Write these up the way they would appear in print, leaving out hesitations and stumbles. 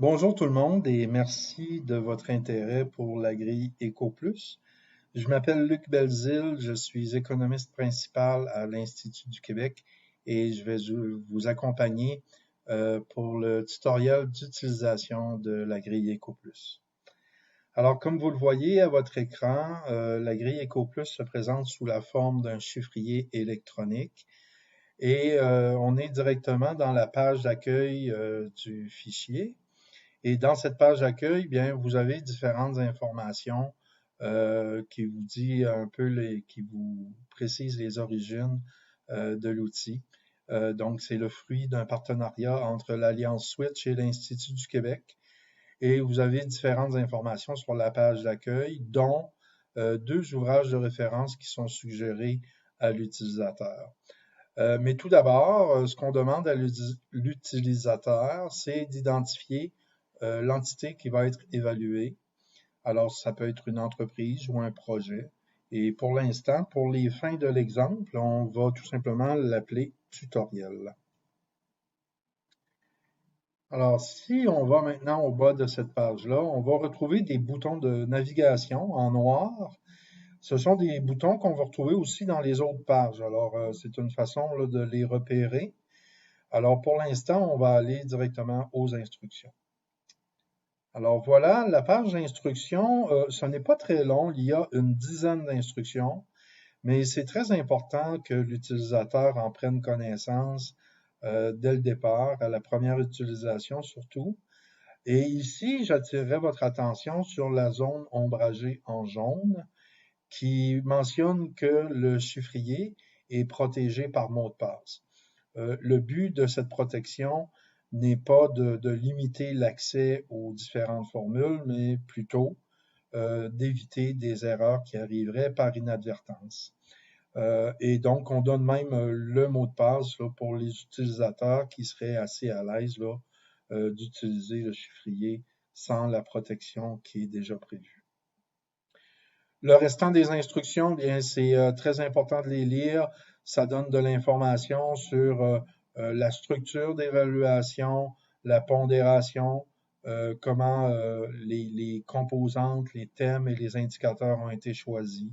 Bonjour tout le monde et merci de votre intérêt pour la grille EcoPlus. Je m'appelle Luc Belzile, je suis économiste principal à l'Institut du Québec et je vais vous accompagner pour le tutoriel d'utilisation de la grille EcoPlus. Alors, comme vous le voyez à votre écran, la grille EcoPlus se présente sous la forme d'un chiffrier électronique et on est directement dans la page d'accueil du fichier. Et dans cette page d'accueil, bien, vous avez différentes informations qui vous dit un peu qui vous précise les origines de l'outil. Donc, c'est le fruit d'un partenariat entre l'Alliance Switch et l'Institut du Québec. Et vous avez différentes informations sur la page d'accueil, dont deux ouvrages de référence qui sont suggérés à l'utilisateur. Mais tout d'abord, ce qu'on demande à l'utilisateur, c'est d'identifier l'entité qui va être évaluée. Alors, ça peut être une entreprise ou un projet. Et pour l'instant, pour les fins de l'exemple, on va tout simplement l'appeler tutoriel. Alors, si on va maintenant au bas de cette page-là, on va retrouver des boutons de navigation en noir. Ce sont des boutons qu'on va retrouver aussi dans les autres pages. Alors, c'est une façon là, de les repérer. Alors, pour l'instant, on va aller directement aux instructions. Alors voilà, la page d'instructions, ce n'est pas très long, il y a une dizaine d'instructions, mais c'est très important que l'utilisateur en prenne connaissance dès le départ, à la première utilisation surtout. Et ici, j'attirerai votre attention sur la zone ombragée en jaune qui mentionne que le chiffrier est protégé par mot de passe. Le but de cette protection n'est pas de limiter l'accès aux différentes formules, mais plutôt d'éviter des erreurs qui arriveraient par inadvertance. Et donc, on donne même le mot de passe là, pour les utilisateurs qui seraient assez à l'aise d'utiliser le chiffrier sans la protection qui est déjà prévue. Le restant des instructions, bien, c'est très important de les lire. Ça donne de l'information sur la structure d'évaluation, la pondération, comment les composantes, les thèmes et les indicateurs ont été choisis.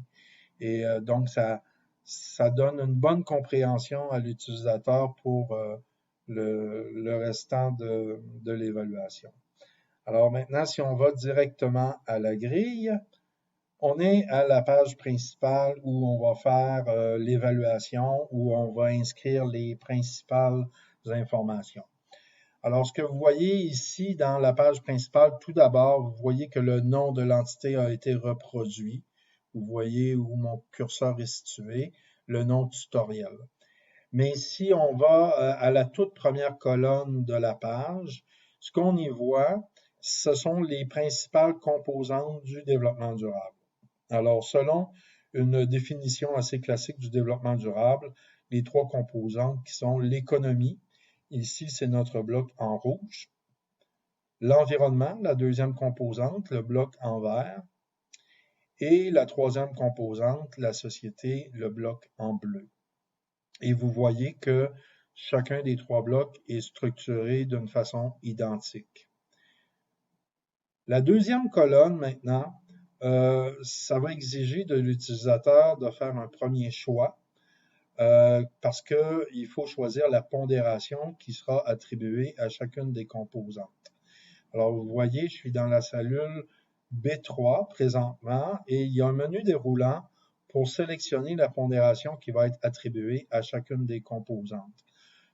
Et donc, ça donne une bonne compréhension à l'utilisateur pour le restant de l'évaluation. Alors maintenant, si on va directement à la grille, on est à la page principale où on va faire l'évaluation, où on va inscrire les principales informations. Alors, ce que vous voyez ici dans la page principale, tout d'abord, vous voyez que le nom de l'entité a été reproduit. Vous voyez où mon curseur est situé, le nom tutoriel. Mais si on va à la toute première colonne de la page, ce qu'on y voit, ce sont les principales composantes du développement durable. Alors, selon une définition assez classique du développement durable, les trois composantes qui sont l'économie, ici c'est notre bloc en rouge, l'environnement, la deuxième composante, le bloc en vert, et la troisième composante, la société, le bloc en bleu. Et vous voyez que chacun des trois blocs est structuré d'une façon identique. La deuxième colonne maintenant, ça va exiger de l'utilisateur de faire un premier choix parce qu'il faut choisir la pondération qui sera attribuée à chacune des composantes. Alors, vous voyez, je suis dans la cellule B3 présentement et il y a un menu déroulant pour sélectionner la pondération qui va être attribuée à chacune des composantes.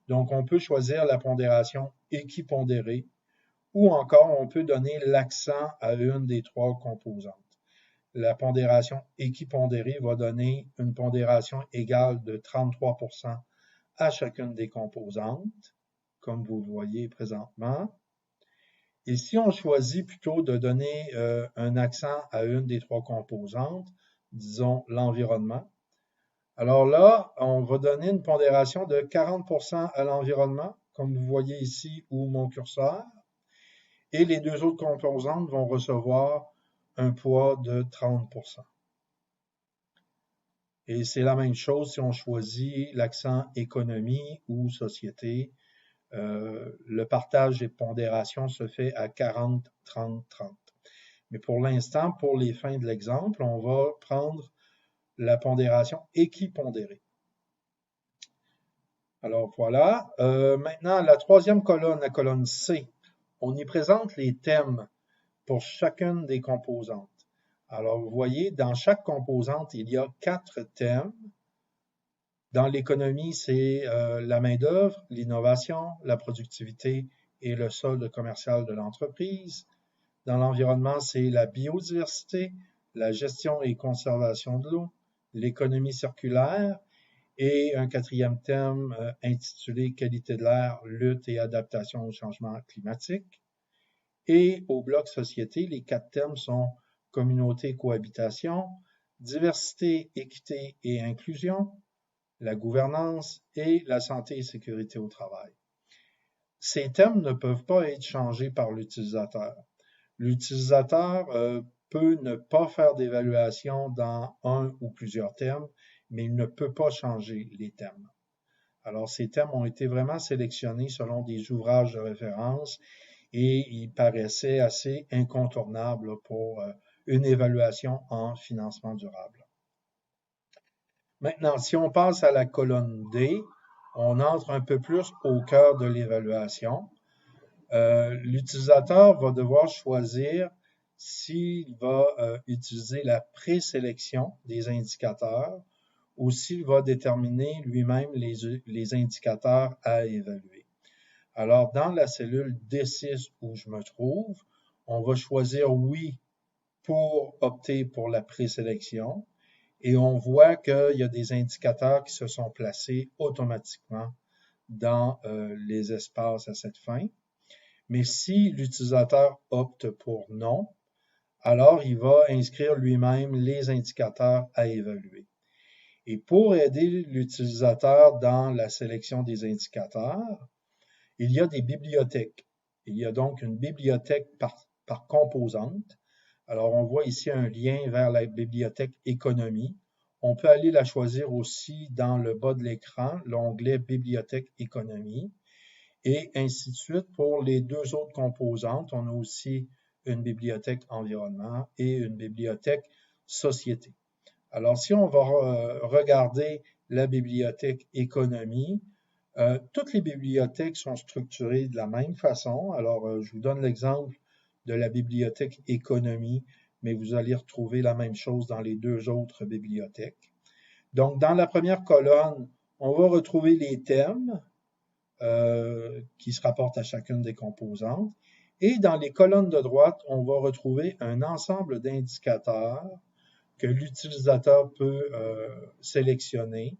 Donc, on peut choisir la pondération équipondérée ou encore on peut donner l'accent à une des trois composantes. La pondération équipondérée va donner une pondération égale de 33% à chacune des composantes, comme vous le voyez présentement. Et si on choisit plutôt de donner un accent à une des trois composantes, disons l'environnement, alors là, on va donner une pondération de 40% à l'environnement, comme vous voyez ici où mon curseur, et les deux autres composantes vont recevoir un poids de 30%. Et c'est la même chose si on choisit l'accent économie ou société. le partage des pondérations se fait à 40, 30, 30. Mais pour l'instant, pour les fins de l'exemple, on va prendre la pondération équipondérée. Alors voilà. Maintenant, la troisième colonne, la colonne C, on y présente les thèmes pour chacune des composantes. Alors, vous voyez, dans chaque composante, il y a 4 thèmes. Dans l'économie, c'est la main-d'œuvre, l'innovation, la productivité et le solde commercial de l'entreprise. Dans l'environnement, c'est la biodiversité, la gestion et conservation de l'eau, l'économie circulaire et un 4e thème intitulé qualité de l'air, lutte et adaptation au changement climatique. Et au bloc société, les 4 thèmes sont communauté, cohabitation, diversité, équité et inclusion, la gouvernance et la santé et sécurité au travail. Ces thèmes ne peuvent pas être changés par l'utilisateur. L'utilisateur peut ne pas faire d'évaluation dans un ou plusieurs thèmes, mais il ne peut pas changer les thèmes. Alors, ces thèmes ont été vraiment sélectionnés selon des ouvrages de référence et ils paraissaient assez incontournables pour une évaluation en financement durable. Maintenant, si on passe à la colonne D, on entre un peu plus au cœur de l'évaluation. L'utilisateur va devoir choisir s'il va utiliser la présélection des indicateurs ou s'il va déterminer lui-même les indicateurs à évaluer. Alors, dans la cellule D6 où je me trouve, on va choisir oui pour opter pour la présélection et on voit qu'il y a des indicateurs qui se sont placés automatiquement dans les espaces à cette fin. Mais si l'utilisateur opte pour non, alors il va inscrire lui-même les indicateurs à évaluer. Et pour aider l'utilisateur dans la sélection des indicateurs, il y a des bibliothèques. Il y a donc une bibliothèque par composante. Alors, on voit ici un lien vers la bibliothèque économie. On peut aller la choisir aussi dans le bas de l'écran, l'onglet bibliothèque économie. Et ainsi de suite. Pour les 2 autres composantes, on a aussi une bibliothèque environnement et une bibliothèque société. Alors, si on va regarder la bibliothèque économie, toutes les bibliothèques sont structurées de la même façon. Alors, je vous donne l'exemple de la bibliothèque économie, mais vous allez retrouver la même chose dans les 2 autres bibliothèques. Donc, dans la première colonne, on va retrouver les thèmes qui se rapportent à chacune des composantes. Et dans les colonnes de droite, on va retrouver un ensemble d'indicateurs que l'utilisateur peut sélectionner.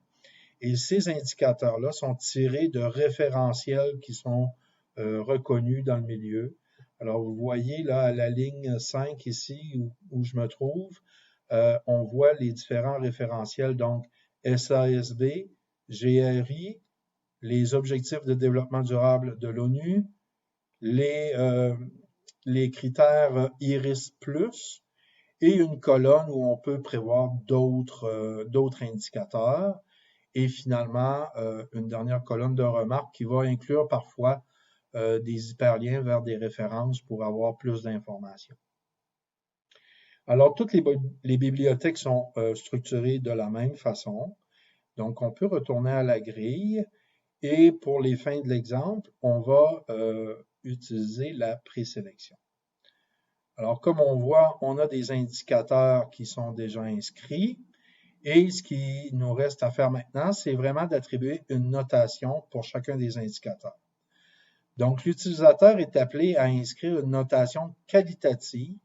Et ces indicateurs-là sont tirés de référentiels qui sont reconnus dans le milieu. Alors, vous voyez là, à la ligne 5 ici, où je me trouve, on voit les différents référentiels, donc SASB, GRI, les objectifs de développement durable de l'ONU, les critères IRIS+, et une colonne où on peut prévoir d'autres indicateurs, et finalement une dernière colonne de remarques qui va inclure parfois des hyperliens vers des références pour avoir plus d'informations. Alors, toutes les bibliothèques sont structurées de la même façon. Donc, on peut retourner à la grille et pour les fins de l'exemple, on va utiliser la présélection. Alors, comme on voit, on a des indicateurs qui sont déjà inscrits et ce qui nous reste à faire maintenant, c'est vraiment d'attribuer une notation pour chacun des indicateurs. Donc, l'utilisateur est appelé à inscrire une notation qualitative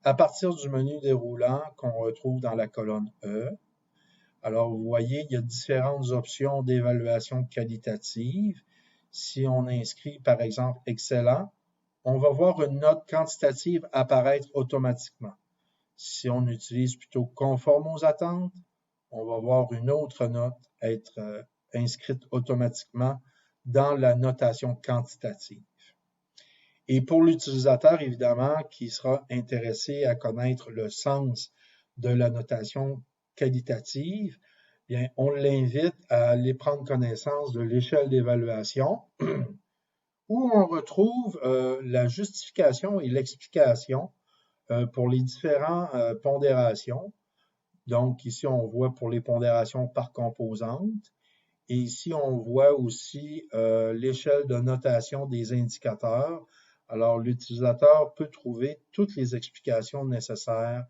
à partir du menu déroulant qu'on retrouve dans la colonne E. Alors, vous voyez, il y a différentes options d'évaluation qualitative. Si on inscrit, par exemple, excellent, on va voir une note quantitative apparaître automatiquement. Si on utilise plutôt conforme aux attentes, on va voir une autre note être inscrite automatiquement dans la notation quantitative. Et pour l'utilisateur, évidemment, qui sera intéressé à connaître le sens de la notation qualitative, bien, on l'invite à aller prendre connaissance de l'échelle d'évaluation où on retrouve la justification et l'explication pour les différentes pondérations. Donc, ici, on voit pour les pondérations par composante. Et ici, on voit aussi l'échelle de notation des indicateurs. Alors, l'utilisateur peut trouver toutes les explications nécessaires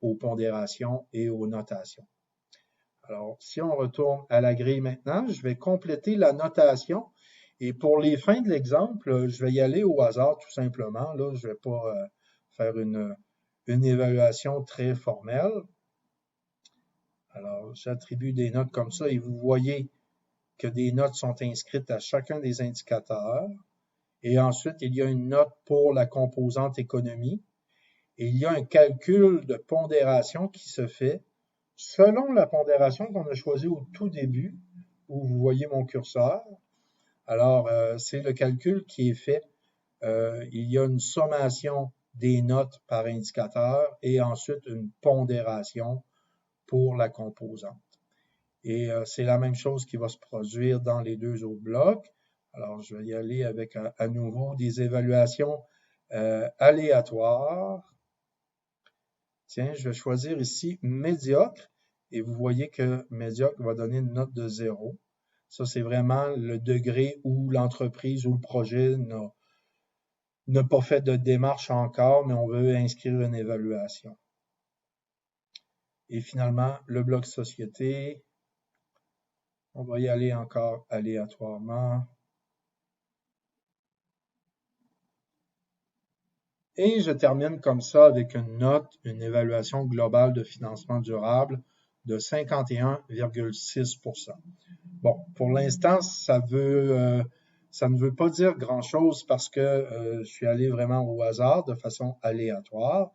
aux pondérations et aux notations. Alors, si on retourne à la grille maintenant, je vais compléter la notation. Et pour les fins de l'exemple, je vais y aller au hasard tout simplement. Là, je ne vais pas faire une évaluation très formelle. Alors, j'attribue des notes comme ça et vous voyez que des notes sont inscrites à chacun des indicateurs. Et ensuite, il y a une note pour la composante économie. Et il y a un calcul de pondération qui se fait selon la pondération qu'on a choisie au tout début, où vous voyez mon curseur. Alors, c'est le calcul qui est fait. Il y a une sommation des notes par indicateur et ensuite une pondération pour la composante. Et c'est la même chose qui va se produire dans les deux autres blocs. Alors, je vais y aller avec à nouveau des évaluations aléatoires. Tiens, je vais choisir ici médiocre et vous voyez que médiocre va donner une note de 0. Ça, c'est vraiment le degré où l'entreprise ou le projet n'a pas fait de démarche encore, mais on veut inscrire une évaluation. Et finalement, le bloc société, on va y aller encore aléatoirement. Et je termine comme ça avec une note, une évaluation globale de financement durable de 51,6%. Bon, pour l'instant, ça ne veut pas dire grand-chose parce que je suis allé vraiment au hasard de façon aléatoire,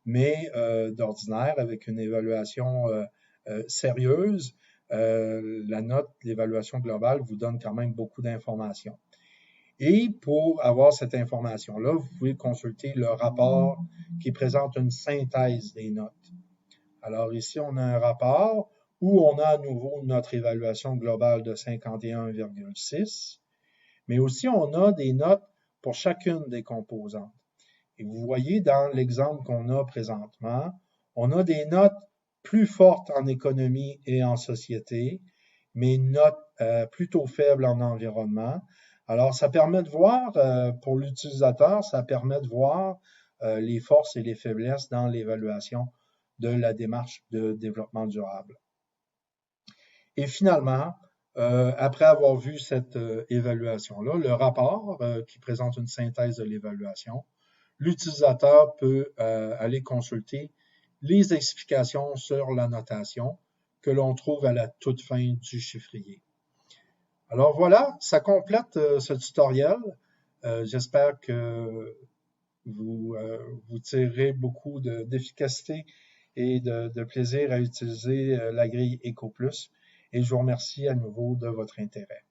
mais d'ordinaire, avec une évaluation sérieuse, la note, l'évaluation globale vous donne quand même beaucoup d'informations. Et pour avoir cette information-là, vous pouvez consulter le rapport qui présente une synthèse des notes. Alors ici, on a un rapport où on a à nouveau notre évaluation globale de 51,6, mais aussi on a des notes pour chacune des composantes. Et vous voyez dans l'exemple qu'on a présentement, on a des notes plus fortes en économie et en société, mais une note plutôt faible en environnement. Alors, ça permet de voir, pour l'utilisateur, ça permet de voir les forces et les faiblesses dans l'évaluation de la démarche de développement durable. Et finalement, après avoir vu cette évaluation-là, le rapport qui présente une synthèse de l'évaluation, l'utilisateur peut aller consulter les explications sur la notation que l'on trouve à la toute fin du chiffrier. Alors voilà, ça complète ce tutoriel. J'espère que vous tirerez beaucoup d'efficacité et de plaisir à utiliser la grille EcoPlus. Et je vous remercie à nouveau de votre intérêt.